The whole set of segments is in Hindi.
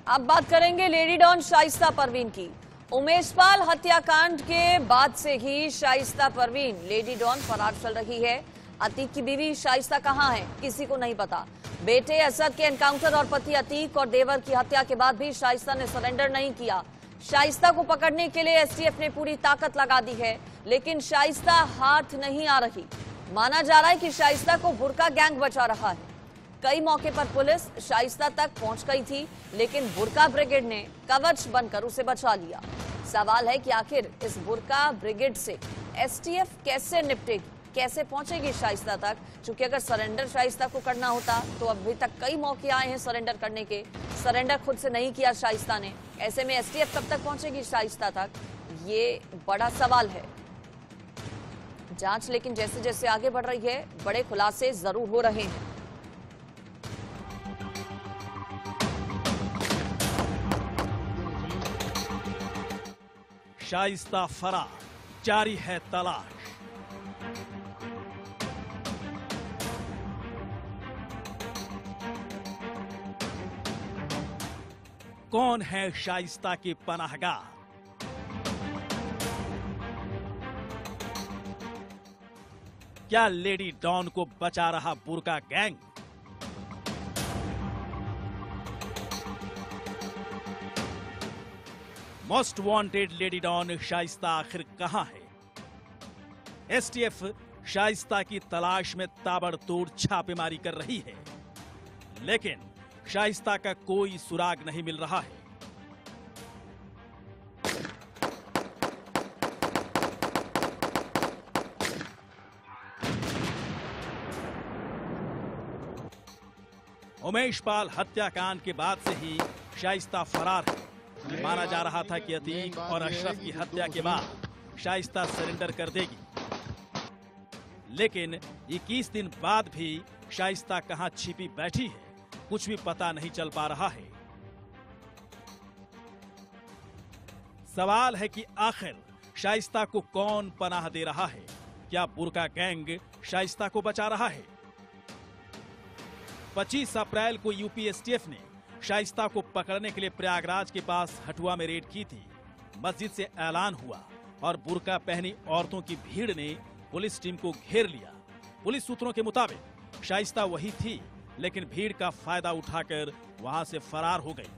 अब बात करेंगे लेडी डॉन शाइस्ता परवीन की। उमेशपाल हत्याकांड के बाद से ही शाइस्ता परवीन लेडी डॉन फरार चल रही है। अतीक की बीवी शाइस्ता कहां है, किसी को नहीं पता। बेटे असद के एनकाउंटर और पति अतीक और देवर की हत्या के बाद भी शाइस्ता ने सरेंडर नहीं किया। शाइस्ता को पकड़ने के लिए एसटीएफ ने पूरी ताकत लगा दी है, लेकिन शाइस्ता हाथ नहीं आ रही। माना जा रहा है कि शाइस्ता को बुर्का गैंग बचा रहा है। कई मौके पर पुलिस शाइस्ता तक पहुंच गई थी, लेकिन बुर्का ब्रिगेड ने कवच बनकर उसे बचा लिया। सवाल है कि आखिर इस बुर्का ब्रिगेड से एसटीएफ कैसे निपटेगी, कैसे पहुंचेगी शाइस्ता तक। क्योंकि अगर सरेंडर शाइस्ता को करना होता तो अभी तक कई मौके आए हैं सरेंडर करने के, सरेंडर खुद से नहीं किया शाइस्ता ने। ऐसे में एसटीएफ कब तक पहुंचेगी शाइस्ता तक, ये बड़ा सवाल है। जांच लेकिन जैसे जैसे आगे बढ़ रही है, बड़े खुलासे जरूर हो रहे हैं। शाइस्ता फरार, जारी है तलाश। कौन है शाइस्ता के पनाहगाह? क्या लेडी डॉन को बचा रहा बुर्का gang? Most wanted lady don Shaista आखिर कहां है? एसटीएफ शाइस्ता की तलाश में ताबड़तोड़ छापेमारी कर रही है, लेकिन शाइस्ता का कोई सुराग नहीं मिल रहा है। उमेशपाल हत्याकांड के बाद से ही शाइस्ता फरार है। माना जा रहा था कि अतीक और अशरफ की हत्या के बाद शाइस्ता सरेंडर कर देगी, लेकिन 21 दिन बाद भी शाइस्ता कहां छिपी बैठी है, कुछ भी पता नहीं चल पा रहा है। सवाल है कि आखिर शाइस्ता को कौन पनाह दे रहा है? क्या बुर्का गैंग शाइस्ता को बचा रहा है? 25 अप्रैल को यूपी एसटीएफ ने शाइस्ता को पकड़ने के लिए प्रयागराज के पास हटुआ में रेड की थी। मस्जिद से ऐलान हुआ और बुर्का पहनी औरतों की भीड़ ने पुलिस टीम को घेर लिया। पुलिस सूत्रों के मुताबिक शाइस्ता वही थी, लेकिन भीड़ का फायदा उठाकर वहां से फरार हो गई।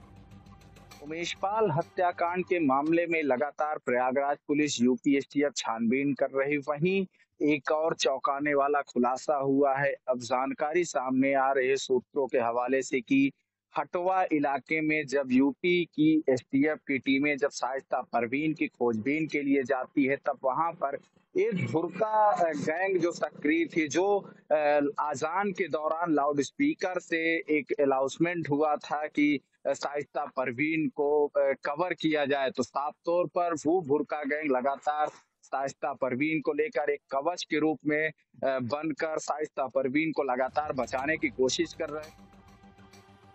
उमेशपाल हत्याकांड के मामले में लगातार प्रयागराज पुलिस यूपी एसटीएफ छानबीन कर रही, वहीं एक और चौंकाने वाला खुलासा हुआ है। अब जानकारी सामने आ रहे सूत्रों के हवाले से कि हटवा इलाके में जब यूपी की एसटीएफ की टीमें जब शाइस्ता परवीन की खोजबीन के लिए जाती है, तब वहां पर एक बुर्का गैंग जो सक्रिय थी, जो आजान के दौरान लाउड स्पीकर से एक अनाउंसमेंट हुआ था कि शाइस्ता परवीन को कवर किया जाए, तो साफ तौर पर वो बुर्का गैंग लगातार शाइस्ता परवीन को लेकर एक कवच के रूप में बनकर शाइस्ता परवीन को लगातार बचाने की कोशिश कर रहे हैं।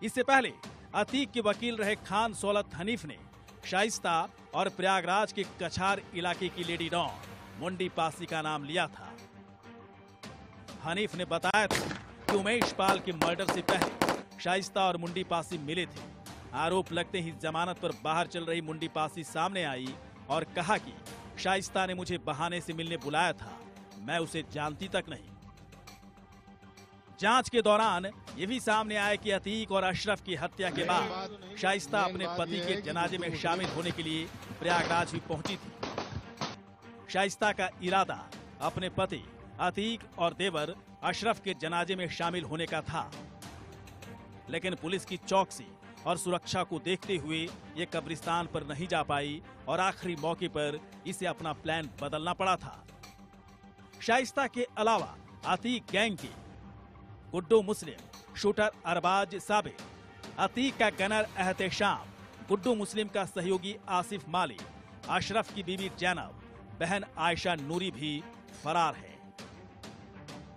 इससे पहले अतीक के वकील रहे खान सौलत हनीफ ने शाइस्ता और प्रयागराज के कछार इलाके की लेडी डॉन मुंडी पासी का नाम लिया था। हनीफ ने बताया था कि उमेशपाल के मर्डर से पहले शाइस्ता और मुंडी पासी मिले थे। आरोप लगते ही जमानत पर बाहर चल रही मुंडी पासी सामने आई और कहा कि शाइस्ता ने मुझे बहाने से मिलने बुलाया था, मैं उसे जानती तक नहीं। जांच के दौरान ये भी सामने आया कि अतीक और अशरफ की हत्या के बाद शाइस्ता अपने पति के जनाजे में शामिल होने के लिए प्रयागराज भी पहुंची थी। शाइस्ता का इरादा अपने पति अतीक और देवर अशरफ के जनाजे में शामिल होने का था, लेकिन पुलिस की चौकसी और सुरक्षा को देखते हुए ये कब्रिस्तान पर नहीं जा पाई और आखिरी मौके पर इसे अपना प्लान बदलना पड़ा था। शाइस्ता के अलावा अतीक गैंग के गुड्डू मुस्लिम, शूटर अरबाज साबिर, अतीक का गनर एहतेशाम, गुड्डू मुस्लिम का सहयोगी आसिफ माली, अशरफ की बीवी जैनब, बहन आयशा नूरी भी फरार है।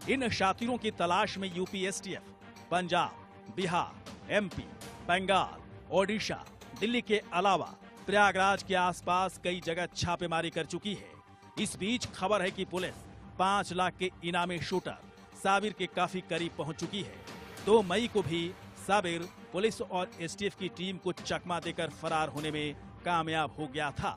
इन शातिरों की तलाश में UP STF Punjab, Bihar, MP, Bengal, Odisha, Delhi के अलावा प्रयागराज के आसपास कई जगह छापेमारी कर चुकी है। इस बीच खबर है कि पुलिस 5 लाख के इनामी शूटर साबिर के काफी करीब पहुंच चुकी है। 2 मई को भी साबिर पुलिस और एसटीएफ की टीम को चकमा देकर फरार होने में कामयाब हो गया था।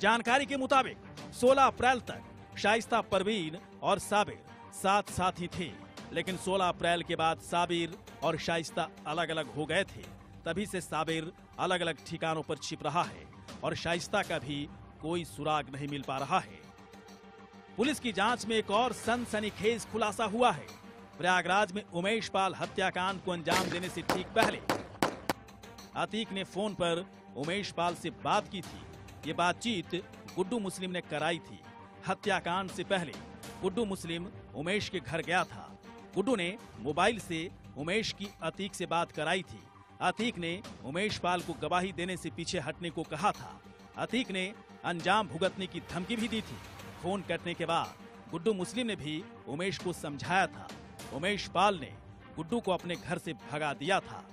जानकारी के मुताबिक 16 अप्रैल तक शाइस्ता परवीन और साबिर साथ साथ ही थे, लेकिन 16 अप्रैल के बाद साबिर और शाइस्ता अलग अलग हो गए थे। तभी से साबिर अलग अलग ठिकानों पर छिप रहा है और शाइस्ता का भी कोई सुराग नहीं मिल पा रहा है। पुलिस की जांच में एक और सनसनीखेज खुलासा हुआ है। प्रयागराज में उमेश पाल हत्याकांड को अंजाम देने से ठीक पहले अतीक ने फोन पर उमेश पाल से बात की थी। ये बातचीत गुड्डू मुस्लिम ने कराई थी। हत्याकांड से पहले गुड्डू मुस्लिम उमेश के घर गया था। गुड्डू ने मोबाइल से उमेश की अतीक से बात कराई थी। अतीक ने उमेश पाल को गवाही देने से पीछे हटने को कहा था। अतीक ने अंजाम भुगतने की धमकी भी दी थी। फोन कटने के बाद गुड्डू मुस्लिम ने भी उमेश को समझाया था। उमेश पाल ने गुड्डू को अपने घर से भगा दिया था।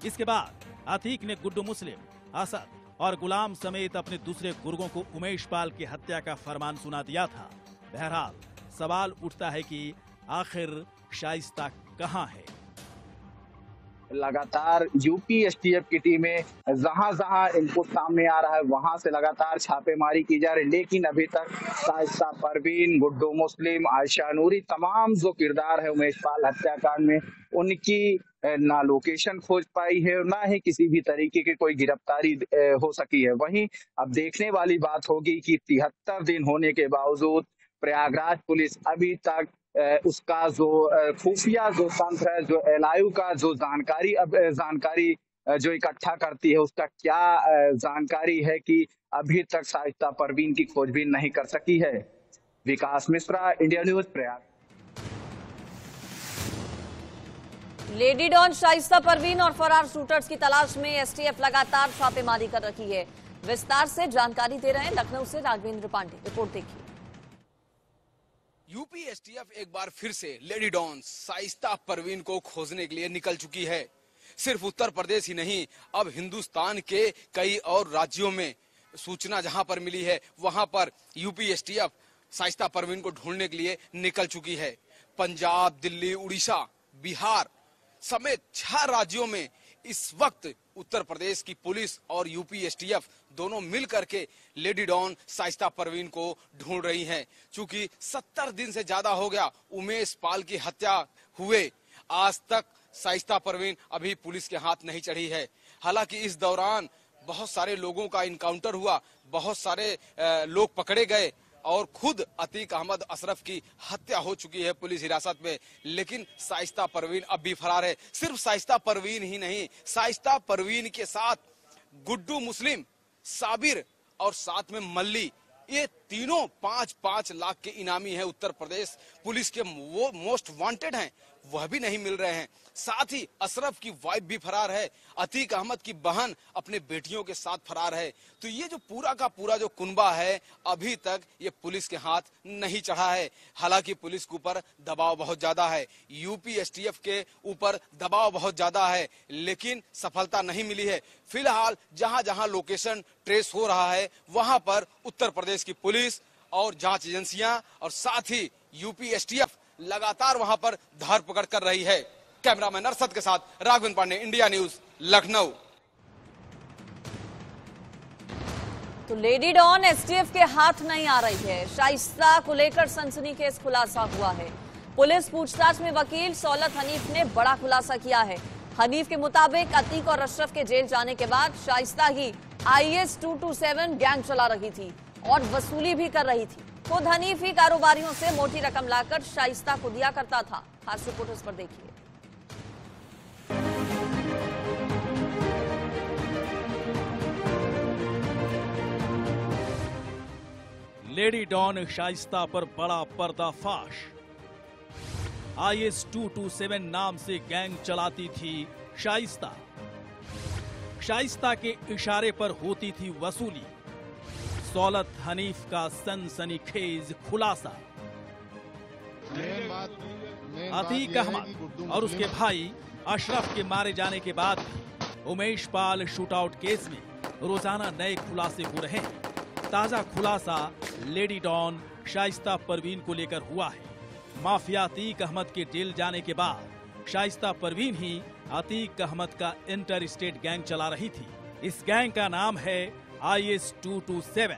इसके बाद अतीक ने गुड्डू मुस्लिम, असद और गुलाम समेत अपने दूसरे गुर्गों को उमेश पाल की हत्या का फरमान सुना दिया था। बहरहाल सवाल उठता है कि आखिर शाइस्ता कहां है। लगातार यूपी एसटीएफ की टीमें जहां इनको सामने आ रहा है वहां से लगातार छापेमारी की जा रही है, लेकिन अभी तक शाइस्ता परवीन, गुड्डू मुस्लिम, आयशा नूरी, तमाम जो किरदार है उमेश पाल हत्याकांड में, उनकी ना लोकेशन खोज पाई है और ना ही किसी भी तरीके की कोई गिरफ्तारी हो सकी है। वहीं अब देखने वाली बात होगी कि 73 दिन होने के बावजूद प्रयागराज पुलिस अभी तक उसका जो खुफिया जो तंत्र है, जो एलआईयू का जो जानकारी जो इकट्ठा करती है, उसका क्या जानकारी है कि अभी तक शाइस्ता परवीन की खोजबीन नहीं कर सकी है। Vikas Mishra, India news, Prayag. Lady don Shaista Parveen और फरार शूटर्स की तलाश में एसटीएफ लगातार छापेमारी कर रही है। विस्तार से जानकारी दे रहे हैं लखनऊ से राघवेंद्र पांडे। रिपोर्ट देखिए। यूपी एसटीएफ एक बार फिर से लेडी डॉन शाइस्ता परवीन को खोजने के लिए निकल चुकी है। सिर्फ उत्तर प्रदेश ही नहीं, अब हिंदुस्तान के कई और राज्यों में सूचना जहां पर मिली है वहां पर यूपी एसटीएफ शाइस्ता परवीन को ढूंढने के लिए निकल चुकी है। पंजाब, दिल्ली, उड़ीसा, बिहार समेत 6 राज्यों में इस वक्त उत्तर प्रदेश की पुलिस और यूपी एसटीएफ दोनों मिल करके लेडी डॉन शाइस्ता परवीन को ढूंढ रही हैं। चूंकि 70 दिन से ज्यादा हो गया उमेश पाल की हत्या हुए, आज तक शाइस्ता परवीन अभी पुलिस के हाथ नहीं चढ़ी है। हालांकि इस दौरान बहुत सारे लोगों का इनकाउंटर हुआ, बहुत सारे लोग पकड़े गए और खुद अतीक अहमद अशरफ की हत्या हो चुकी है पुलिस हिरासत में, लेकिन शाइस्ता परवीन अब भी फरार है। सिर्फ शाइस्ता परवीन ही नहीं, शाइस्ता परवीन के साथ गुड्डू मुस्लिम, साबिर और साथ में मल्ली, ये तीनों 5-5 लाख के इनामी हैं। उत्तर प्रदेश पुलिस के वो मोस्ट वांटेड हैं, वह भी नहीं मिल रहे हैं। साथ ही अशरफ की वाइफ भी फरार है, अतीक अहमद की बहन अपने बेटियों के साथ फरार है। तो ये जो पूरा का पूरा जो कुनबा है अभी तक ये पुलिस के हाथ नहीं चढ़ा है। हालांकि पुलिस के ऊपर दबाव बहुत ज्यादा है, यूपी एसटीएफ के ऊपर दबाव बहुत ज्यादा है, लेकिन सफलता नहीं मिली है। फिलहाल जहां जहां लोकेशन ट्रेस हो रहा है वहां पर उत्तर प्रदेश की पुलिस और जांच एजेंसियां और साथ ही यूपी एसटीएफ लगातार वहां पर धरपकड़ कर रही है। कैमरामैन अरशद के साथ राघवेंद्र पांडे, इंडिया न्यूज, लखनऊ। तो लेडी डॉन एसटीएफ के हाथ नहीं आ रही है। शाइस्ता को लेकर सनसनीखेज खुलासा हुआ है। पुलिस पूछताछ में वकील सौलत हनीफ ने बड़ा खुलासा किया है। हनीफ के मुताबिक अतीक और अशरफ के जेल जाने के बाद शाइस्ता ही IS 227 गैंग चला रही थी और वसूली भी कर रही थी। खुद हनीफ ही कारोबारियों से मोटी रकम लाकर शाइस्ता को दिया करता था। खास रिपोर्ट इस पर देखिए। लेडी डॉन शाइस्ता पर बड़ा पर्दाफाश। IS 227 नाम से गैंग चलाती थी शाइस्ता। शाइस्ता के इशारे पर होती थी वसूली। सौलत हनीफ का सनसनीखेज खुलासा। अतीक अहमद और उसके भाई अशरफ के मारे जाने के बाद भी उमेश पाल शूटआउट केस में रोजाना नए खुलासे हो रहे हैं। ताजा खुलासा लेडी डॉन शाइस्ता परवीन को लेकर हुआ है। माफिया अतीक अहमद के जेल जाने के बाद शाइस्ता परवीन ही अतीक अहमद का इंटर स्टेट गैंग चला रही थी। इस गैंग का नाम है IS-227।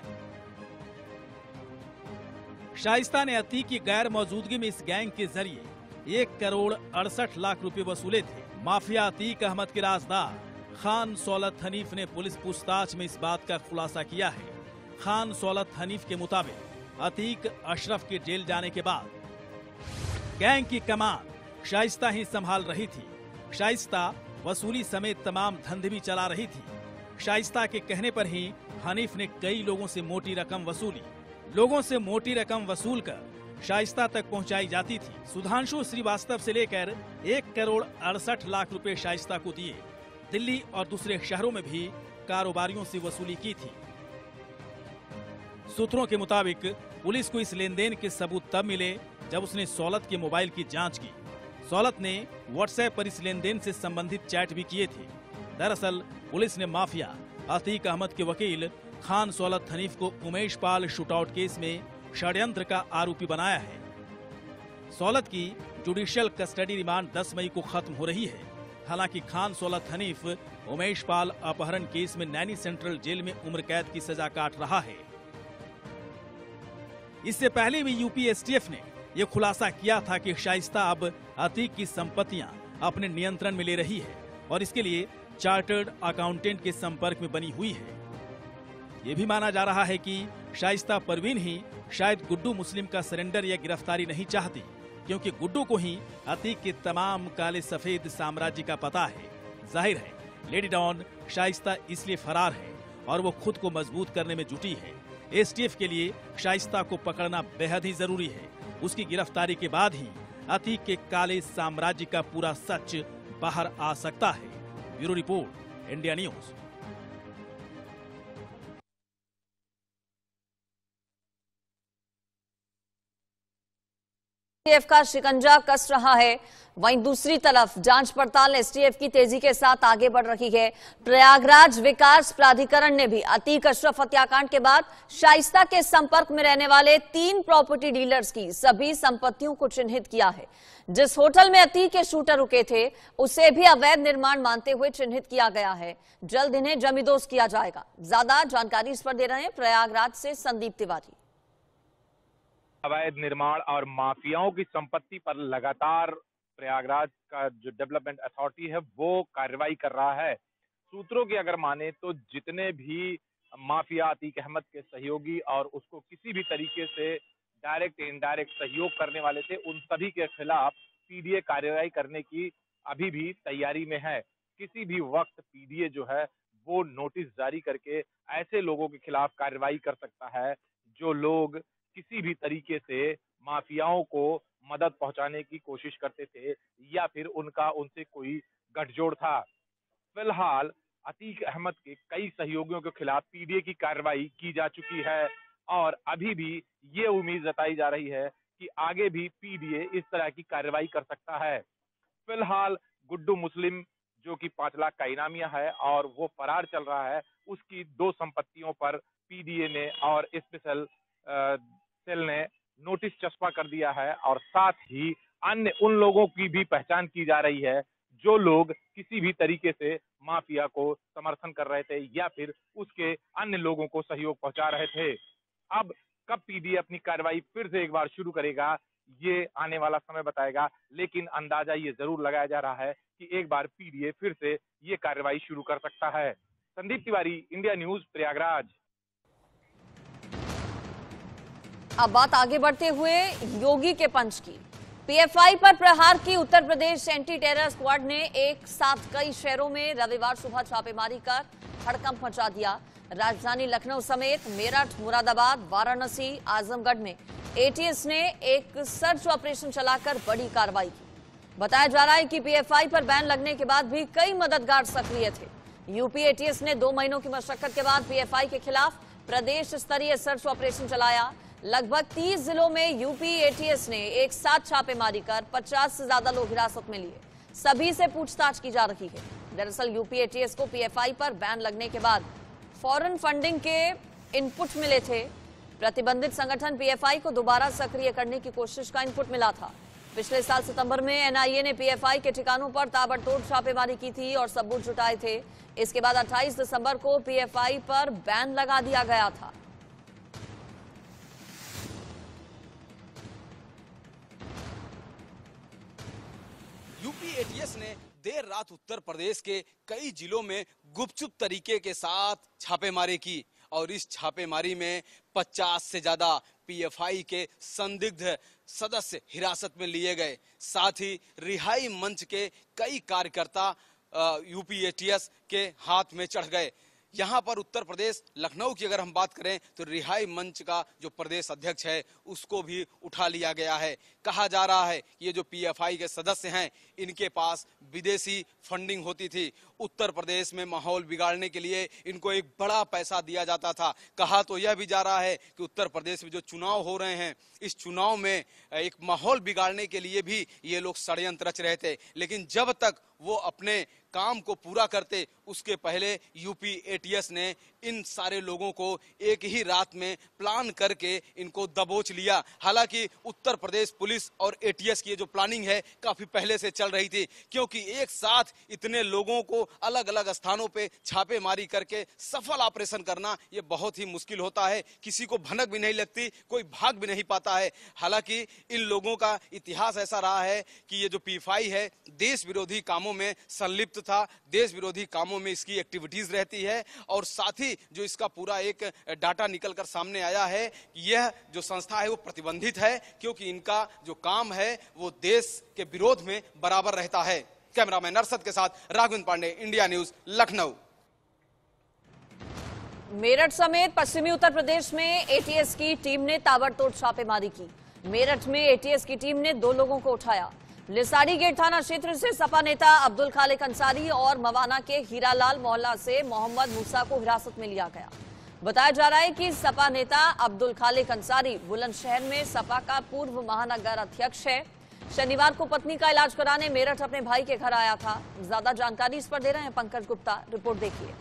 शाइस्ता ने अतीक की गैर मौजूदगी में इस गैंग के जरिए 1 करोड़ 68 लाख रुपए वसूले थे। माफिया अतीक अहमद के राजदार खान सौलत हनीफ ने पुलिस पूछताछ में इस बात का खुलासा किया है। खान सौलत हनीफ के मुताबिक अतीक अशरफ के जेल जाने के बाद गैंग की कमान शाइस्ता ही संभाल रही थी। शाइस्ता वसूली समेत तमाम धंधे भी चला रही थी। शाइस्ता के कहने पर ही हनीफ ने कई लोगों से मोटी रकम वसूली। लोगों से मोटी रकम वसूल कर शाइस्ता तक पहुंचाई जाती थी। सुधांशु श्रीवास्तव से लेकर 1 करोड़ 68 लाख रुपए शाइस्ता को दिए। दिल्ली और दूसरे शहरों में भी कारोबारियों से वसूली की थी। सूत्रों के मुताबिक पुलिस को इस लेनदेन के सबूत तब मिले जब उसने सौलत के मोबाइल की जांच की। सौलत ने व्हाट्सएप पर इस लेनदेन से संबंधित चैट भी किए थे। दरअसल पुलिस ने माफिया अतीक अहमद के वकील खान सौलत हनीफ को उमेश पाल शूटआउट केस में षड्यंत्र का आरोपी बनाया है। सौलत की जुडिशियल कस्टडी रिमांड 10 मई को खत्म हो रही है। हालांकि खान सौलत हनीफ उमेश पाल अपहरण केस में नैनी सेंट्रल जेल में उम्र कैद की सजा काट रहा है। इससे पहले भी यूपी एसटीएफ ने यह खुलासा किया था कि शाइस्ता अब अतीक की संपत्तियां अपने नियंत्रण में ले रही है और इसके लिए चार्टर्ड अकाउंटेंट के संपर्क में बनी हुई है। यह भी माना जा रहा है कि शाइस्ता परवीन ही शायद गुड्डू मुस्लिम का सरेंडर या गिरफ्तारी नहीं चाहती, क्योंकि गुड्डू को ही अतीक के तमाम काले सफेद साम्राज्य का पता है। जाहिर है लेडी डॉन शाइस्ता इसलिए फरार है और वो खुद को मजबूत करने में जुटी है। एसटीएफ के लिए शाइस्ता को पकड़ना बेहद ही जरूरी है। उसकी गिरफ्तारी के बाद ही अतीक के काले साम्राज्य का पूरा सच बाहर आ सकता है। Bureau report, India news. STF का शिकंजा कस रहा है, वहीं दूसरी तरफ जांच पड़ताल एसटीएफ की तेजी के साथ आगे बढ़ रही है। प्रयागराज विकास प्राधिकरण ने भी अतीक अशरफ हत्याकांड के बाद शाइस्ता के संपर्क में रहने वाले 3 प्रॉपर्टी डीलर्स की सभी संपत्तियों को चिन्हित किया है। जिस होटल में अतीक के शूटर रुके थे उसे भी अवैध निर्माण मानते हुए चिन्हित किया गया है। जल्द इन्हें जमींदोज किया जाएगा। ज्यादा जानकारी इस पर दे रहे हैं प्रयागराज से संदीप तिवारी। अवैध निर्माण और माफियाओं की संपत्ति पर लगातार प्रयागराज का जो डेवलपमेंट अथॉरिटी है वो कार्रवाई कर रहा है। सूत्रों की अगर माने तो जितने भी माफिया अतीक अहमद के सहयोगी और उसको किसी भी तरीके से डायरेक्ट इनडायरेक्ट सहयोग करने वाले थे, उन सभी के खिलाफ पीडीए कार्रवाई करने की अभी भी तैयारी में है। किसी भी वक्त पीडीए जो है वो नोटिस जारी करके ऐसे लोगों के खिलाफ कार्रवाई कर सकता है जो लोग किसी भी तरीके से माफियाओं को मदद पहुंचाने की कोशिश करते थे या फिर उनका उनसे कोई गठजोड़ था। फिलहाल अतीक अहमद के कई सहयोगियों के खिलाफ पीडीए की कार्रवाई की जा चुकी है और अभी भी ये उम्मीद जताई जा रही है कि आगे भी पीडीए इस तरह की कार्रवाई कर सकता है। फिलहाल गुड्डू मुस्लिम जो कि 5 लाख का इनामिया है और वो फरार चल रहा है, उसकी 2 संपत्तियों पर पीडीए ने और स्पेशल सेल ने नोटिस चस्पा कर दिया है और साथ ही अन्य उन लोगों की भी पहचान की जा रही है जो लोग किसी भी तरीके से माफिया को समर्थन कर रहे थे या फिर उसके अन्य लोगों को सहयोग पहुंचा रहे थे। अब कब पीडीए अपनी कार्रवाई फिर से एक बार शुरू करेगा ये आने वाला समय बताएगा, लेकिन अंदाजा ये जरूर लगाया जा रहा है कि एक बार पीडीए फिर से ये कार्रवाई शुरू कर सकता है। Sandeep Tiwari, India news, Prayagraj. अब बात आगे बढ़ते हुए योगी के पंच की। पीएफआई पर प्रहार की Uttar Pradesh anti terror squad ने एक साथ कई शहरों में रविवार सुबह छापेमारी कर हड़कंप मचा दिया। राजधानी लखनऊ समेत मेरठ, मुरादाबाद, वाराणसी, आजमगढ़ में एटीएस ने एक सर्च ऑपरेशन चलाकर बड़ी कार्रवाई की। बताया जा रहा है कि पीएफआई पर बैन लगने के बाद भी कई मददगार सक्रिय थे। यूपी एटीएस ने 2 महीनों की मशक्कत के बाद पीएफआई के खिलाफ प्रदेश स्तरीय सर्च ऑपरेशन चलाया। लगभग 30 जिलों में यूपी एटीएस ने एक साथ छापेमारी कर 50 से ज्यादा लोग हिरासत में लिए। सभी से पूछताछ की जा रही है। दरअसल यूपी एटीएस को पीएफआई पर बैन लगने के बाद फॉरेन फंडिंग के इनपुट मिले थे। प्रतिबंधित संगठन पीएफआई को दोबारा सक्रिय करने की कोशिश का इनपुट मिला था। पिछले साल सितंबर में एनआईए ने पीएफआई के ठिकानों पर ताबड़तोड़ छापेमारी की थी और सबूत जुटाए थे। इसके बाद 28 दिसंबर को पीएफआई पर बैन लगा दिया गया था। यूपी एटीएस ने देर रात उत्तर प्रदेश के कई जिलों में गुपचुप तरीके के साथ छापेमारी की और इस छापेमारी में 50 से ज्यादा पीएफआई के संदिग्ध सदस्य हिरासत में लिए गए। साथ ही रिहाई मंच के कई कार्यकर्ता यूपी एटीएस के हाथ में चढ़ गए। यहाँ पर उत्तर प्रदेश लखनऊ की अगर हम बात करें तो रिहाई मंच का जो प्रदेश अध्यक्ष है उसको भी उठा लिया गया है। कहा जा रहा है ये जो पीएफआई के सदस्य हैं इनके पास विदेशी फंडिंग होती थी। उत्तर प्रदेश में माहौल बिगाड़ने के लिए इनको एक बड़ा पैसा दिया जाता था। कहा तो यह भी जा रहा है कि उत्तर प्रदेश में जो चुनाव हो रहे हैं इस चुनाव में एक माहौल बिगाड़ने के लिए भी ये लोग षड्यंत्र रच रहे थे, लेकिन जब तक वो अपने काम को पूरा करते उसके पहले यूपी एटीएस ने इन सारे लोगों को एक ही रात में प्लान करके इनको दबोच लिया। हालांकि उत्तर प्रदेश पुलिस और एटीएस की जो प्लानिंग है काफी पहले से चल रही थी, क्योंकि एक साथ इतने लोगों को अलग अलग स्थानों पे छापेमारी करके सफल ऑपरेशन करना ये बहुत ही मुश्किल होता है। किसी को भनक भी नहीं लगती, कोई भाग भी नहीं पाता है। हालांकि इन लोगों का इतिहास ऐसा रहा है कि ये जो पीएफआई है देश विरोधी कामों में संलिप्त था, देश विरोधी कामों में इसकी एक्टिविटीज रहती है और साथ ही जो इसका पूरा एक डाटा निकलकर सामने आया है कि यह जो संस्था है वो प्रतिबंधित है, क्योंकि इनका जो काम है वो देश के विरोध में बराबर रहता है। कैमरामैन अरशद के साथ राघवेंद्र पांडे, इंडिया न्यूज, लखनऊ। मेरठ समेत पश्चिमी उत्तर प्रदेश में एटीएस की टीम ने ताबड़तोड़ छापेमारी की। मेरठ में एटीएस की टीम ने 2 लोगों को उठाया। लिसाड़ी गेट थाना क्षेत्र से सपा नेता अब्दुल खालिक अंसारी और मवाना के हीरालाल मोहल्ला से मोहम्मद मूसा को हिरासत में लिया गया। बताया जा रहा है कि सपा नेता अब्दुल खालिक अंसारी बुलंदशहर में सपा का पूर्व महानगर अध्यक्ष है। शनिवार को पत्नी का इलाज कराने मेरठ अपने भाई के घर आया था। ज्यादा जानकारी इस पर दे रहे हैं पंकज गुप्ता, रिपोर्ट देखिए।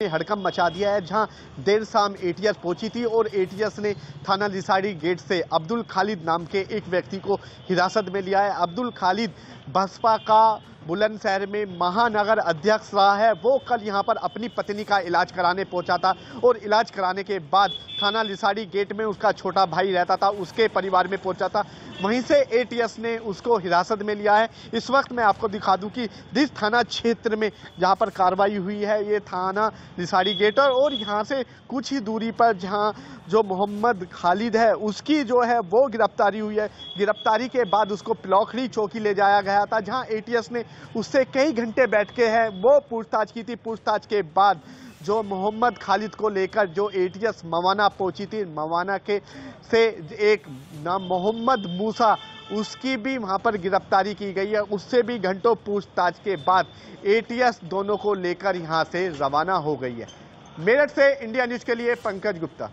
हड़कंप मचा दिया है, जहां देर शाम एटीएस पहुंची थी और एटीएस ने थाना लिसाड़ी गेट से अब्दुल खालिद नाम के एक व्यक्ति को हिरासत में लिया है। अब्दुल खालिद बसपा का बुलंदशहर में महानगर अध्यक्ष रहा है। वो कल यहां पर अपनी पत्नी का इलाज कराने पहुंचा था और इलाज कराने के बाद थाना लिसाड़ी गेट में उसका छोटा भाई रहता था, उसके परिवार में पहुंचा था। वहीं से एटीएस ने उसको हिरासत में लिया है। इस वक्त मैं आपको दिखा दूं कि जिस थाना क्षेत्र में जहां पर कार्रवाई हुई है ये थाना लिसाड़ी गेट और यहां से कुछ ही दूरी पर जहां जो मोहम्मद खालिद है उसकी जो है वो गिरफ्तारी हुई है। गिरफ्तारी के बाद उसको पिलौखड़ी चौकी ले जाया गया था, जहां एटीएस ने उससे कई घंटे बैठ के है वो पूछताछ की थी। पूछताछ के बाद जो मोहम्मद खालिद को लेकर जो एटीएस मवाना पहुंची थी, मवाना के से एक नाम मोहम्मद मूसा, उसकी भी वहां पर गिरफ्तारी की गई है। उससे भी घंटों पूछताछ के बाद एटीएस दोनों को लेकर यहां से रवाना हो गई है। मेरठ से इंडिया न्यूज के लिए पंकज गुप्ता।